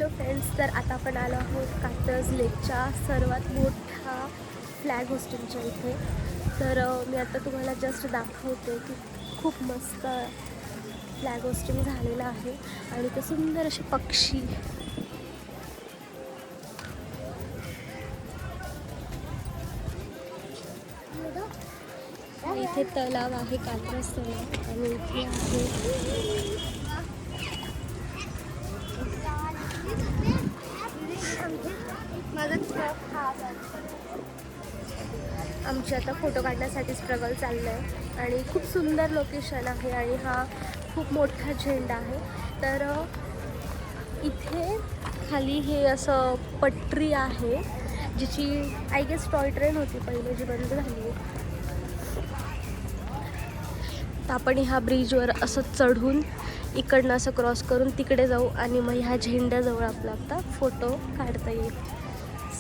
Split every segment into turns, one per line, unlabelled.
Hello friends, तर आता आपण आलो आहोत कात्रज लेकच्या सर्वात मोठ्या फ्लॅग होस्टिंगच्या इथे. तर मी आता तुम्हाला जस्ट दाखवते की खूप मस्त फ्लॅग होस्टिंग झालेलं आहे आणि ते सुंदर असे पक्षी. इथे तलाव आहे, कात्रज तलाव, आणि इथे आहे आमची आता फोटो काढण्यासाठी स्ट्रगल चाललं आहे आणि खूप सुंदर लोकेशन आहे आणि हा खूप मोठा झेंडा आहे. तर इथे खाली हे असं पटरी आहे जिची आय गेस टॉय ट्रेन होती पहिले, जी बंद झाली आहे. तर आपण ह्या ब्रिजवर असं चढून इकडनं असं क्रॉस करून तिकडे जाऊ आणि मग ह्या झेंड्याजवळ आपला आता फोटो काढता येईल.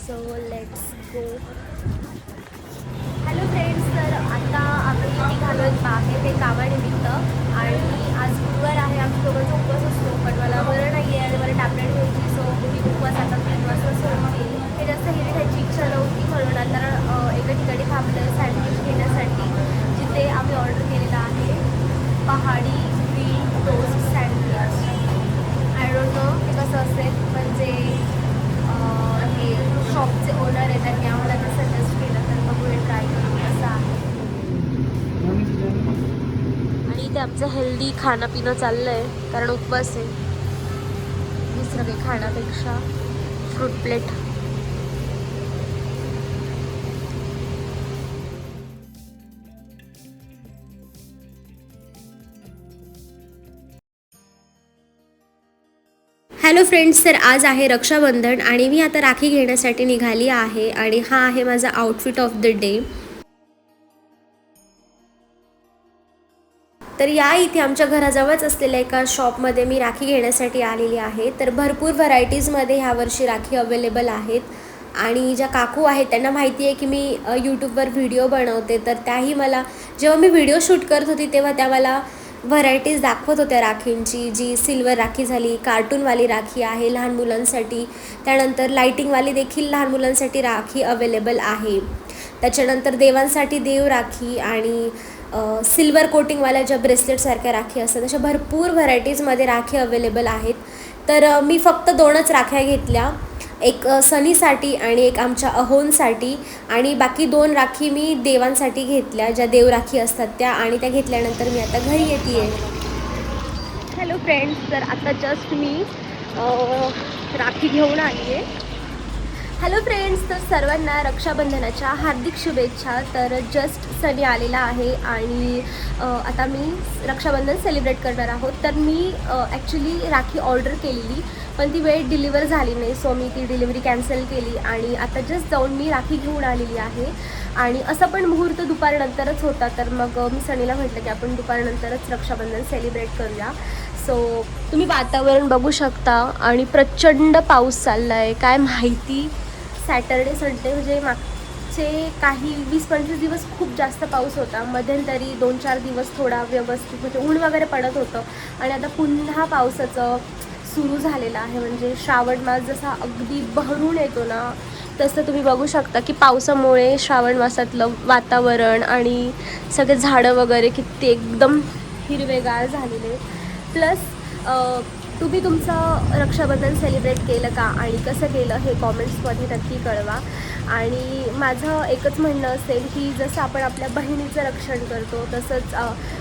So let's go. Hello friends, तर आता आम्ही निघालो आहे ते कामानिमित्त आणि आज गुरुवार आहे. आम्ही दोघांचा उपवास असतो, पण मला बरं नाही आहे आणि मला टॅबलेट घ्यायची. सो मी उपवास आता 3 वाजता सोडते. हे जास्त हिरी खायची इच्छा नव्हती म्हणून नंतर एका ठिकाणी थांबलं सँडविच घेण्यासाठी, जिथे आम्ही ऑर्डर केलेलं आहे पहाडी green toast sandwich. I don't know ते कसं असेल, म्हणजे हे शॉपचे ओनर आहे, त्यांनी आम्हाला ते सजेस्ट केलं, तर बघूया ट्राय करू कसं आहे. आणि इथे आमचं हेल्दी खाणं पिणं चाललं आहे, कारण उपवास आहे. दुसरं काही खाण्यापेक्षा फ्रूट प्लेट. हॅलो फ्रेंड्स, तर आज आहे रक्षाबंधन आणि मी आता राखी घेण्यासाठी निघाली आहे आणि हा आहे माझा आउटफिट ऑफ द डे. तर या इथे आमच्या घराजवळच असलेल्या एका शॉपमध्ये मी राखी घेण्यासाठी आलेली आहे. तर भरपूर व्हरायटीजमध्ये ह्यावर्षी राखी अवेलेबल आहेत आणि ज्या काकू आहेत त्यांना माहिती आहे की मी यूट्यूबवर व्हिडिओ बनवते, तर त्याही मला जेव्हा मी व्हिडिओ शूट करत होती तेव्हा त्या मला व्हरायटीज दाखवत होत्या राखींची. जी सिल्वर राखी झाली, कार्टूनवाली राखी आहे लहान मुलांसाठी, त्यानंतर लाईटिंगवाली देखील लहान मुलांसाठी राखी अवेलेबल आहे. त्याच्यानंतर देवांसाठी देव राखी आणि सिल्वर कोटिंगवाल्या ज्या ब्रेसलेटसारख्या राखी असतात, अशा भरपूर व्हरायटीजमध्ये राखी अवेलेबल आहेत. तर मी फक्त 2च राख्या घेतल्या, एक सनीसाठी आणि एक आमच्या अहोंसाठी, आणि बाकी 2 राखी मी देवांसाठी घेतल्या, ज्या देवराखी असतात त्या, आणि त्या घेतल्यानंतर मी आता घरी येते आहे. हॅलो फ्रेंड्स, तर आता जस्ट मी राखी घेऊन आली आहे. हॅलो फ्रेंड्स, तर सर्वांना रक्षाबंधनाच्या हार्दिक शुभेच्छा. तर जस्ट सनी आलेला आहे आणि आता मी रक्षाबंधन सेलिब्रेट करणार आहोत. तर मी ॲक्च्युली राखी ऑर्डर केलेली, पण ती वेळ डिलिव्हर झाली नाही, सो मी ती डिलिव्हरी कॅन्सल केली आणि आता जस्ट जाऊन मी राखी घेऊन आलेली आहे. आणि असं पण मुहूर्त दुपारनंतरच होता, तर मग मी सनीला म्हटलं की आपण दुपारनंतरच रक्षाबंधन सेलिब्रेट करूया. सो तुम्ही वातावरण बघू शकता आणि प्रचंड पाऊस चालला आहे. काय माहिती, सॅटर्डे संडे म्हणजे मागचे काही 20-25 दिवस खूप जास्त पाऊस होता, मध्यंतरी 2-4 दिवस थोडा व्यवस्थित म्हणजे ऊन वगैरे पडत होतं आणि आता पुन्हा पावसाचं सुरू झालेलं आहे. म्हणजे श्रावण मास जसा अगदी बहरून येतो ना, तसं तुम्ही बघू शकता की पावसामुळे श्रावण मासातलं वातावरण आणि सगळे झाडं वगैरे किती एकदम हिरवेगार झालेले. प्लस तुम्ही तुमचं रक्षाबंधन सेलिब्रेट केलं का आणि कसं केलं हे कॉमेंट्समध्ये नक्की कळवा. आणि माझं एकच म्हणणं असेल की जसं आपण आपल्या बहिणीचं रक्षण करतो, तसंच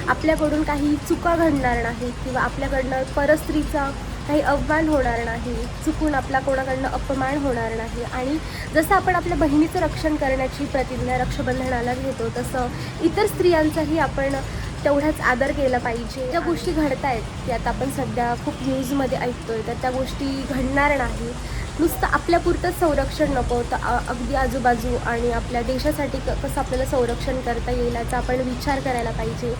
आपल्याकडून काही चुका घडणार नाहीत किंवा आपल्याकडनं परस्त्रीचा काही अपमान होणार नाही, चुकून आपला कोणाकडनं अपमान होणार नाही. आणि जसं आपण आपल्या बहिणीचं रक्षण करण्याची प्रतिज्ञा रक्षाबंधनाला घेतो, तसं इतर स्त्रियांचाही आपण तेवढाच आदर केला पाहिजे. ज्या गोष्टी घडत आहेत की आता आपण सध्या खूप न्यूजमध्ये ऐकतोय, तर त्या गोष्टी घडणार नाही. नुसतं आपल्यापुरतंच संरक्षण नको, तर अगदी आजूबाजू आणि आपल्या देशासाठी कसं आपल्याला संरक्षण करता येईल याचा आपण विचार करायला पाहिजे.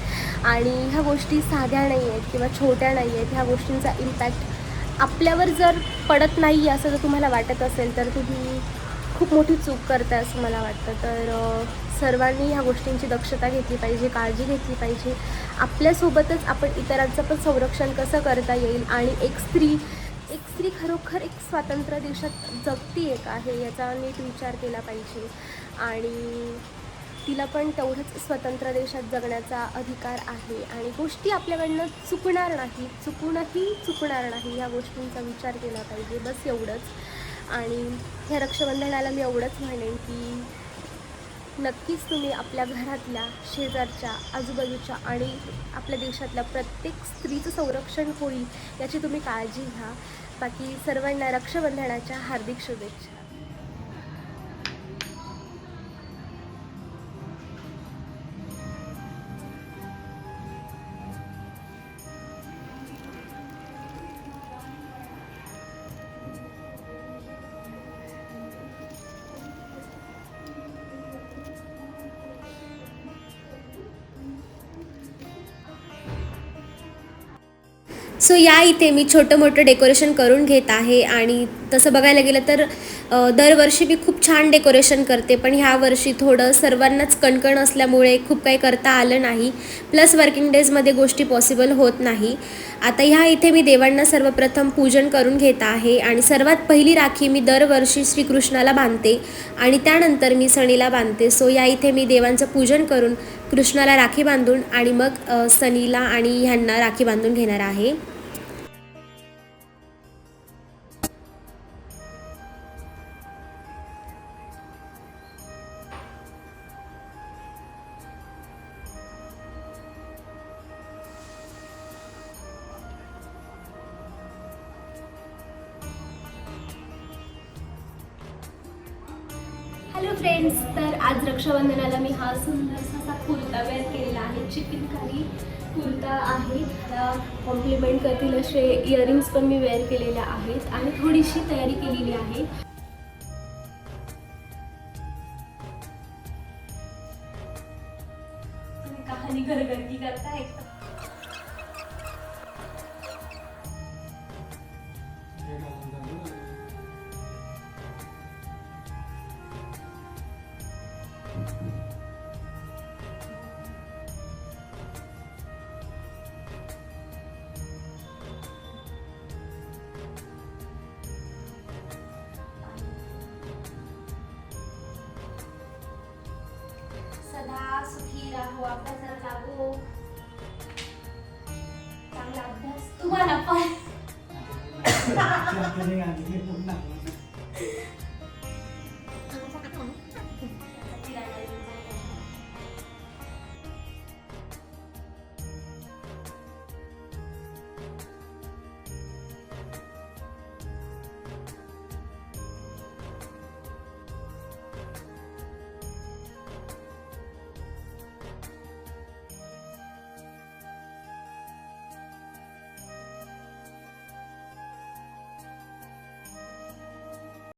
आणि ह्या गोष्टी साध्या नाही आहेत किंवा छोट्या नाही आहेत. ह्या गोष्टींचा इम्पॅक्ट आपल्यावर जर पडत नाही असं जर तुम्हाला वाटत असेल, तर तुम्ही खूप मोठी चूक करताय असं मला वाटतं. तर सर्वांनी ह्या गोष्टींची दक्षता घेतली पाहिजे, काळजी घेतली पाहिजे. आपल्यासोबतच आपण इतरांचं पण संरक्षण कसं करता येईल आणि एक स्त्री एक स्त्री खरोखर एक स्वातंत्र्य देशात जगती आहे का हे याचा नीट विचार केला पाहिजे आणि तिला पण तेवढंच स्वतंत्र देशात जगण्याचा अधिकार आहे आणि गोष्टी आपल्याकडनं चुकणार नाही, चुकणार नाही या गोष्टींचा विचार केला पाहिजे, बस एवढंच. आणि ह्या रक्षाबंधनाला मी एवढंच म्हणेन की नक्कीच तुम्ही आपल्या घरातल्या, शेजारच्या, आजूबाजूच्या आणि आपल्या देशातल्या प्रत्येक स्त्रीचं संरक्षण होईल याची तुम्ही काळजी घ्या. बाकी सर्वांना रक्षाबंधनाच्या हार्दिक शुभेच्छा. सो या इथे मी छोटं मोठं डेकोरेशन करून घेत आहे आणि तसं बघायला गेलं तर दरवर्षी मी खूप छान डेकोरेशन करते, पण ह्या वर्षी थोडं सर्वांनाच कणकण असल्यामुळे खूप काही करता आलं नाही, प्लस वर्किंग डेजमध्ये गोष्टी पॉसिबल होत नाही. आता ह्या इथे मी देवांना सर्वप्रथम पूजन करून घेत आहे आणि सर्वात पहिली राखी मी दरवर्षी श्रीकृष्णाला बांधते आणि त्यानंतर मी सणीला बांधते. सो या इथे मी देवांचं पूजन करून कृष्णाला राखी बांधून आणि मग सणीला आणि ह्यांना राखी बांधून घेणार आहे. हॅलो फ्रेंड्स, तर आज रक्षाबंधनाला मी हा सुंदरसा कुर्ता वेअर केलेला आहे. चिकनकारी कुर्ता आहे. त्याला कॉम्प्लिमेंट करतील असे इयरिंग्स पण मी वेअर केलेल्या आहेत आणि थोडीशी तयारी केलेली आहे. तुम्ही कहाणी घरगंगी करताय का? सदा सुखी राहो, अभ्यासाला लागो, चांगला अभ्यास तुम्हाला पण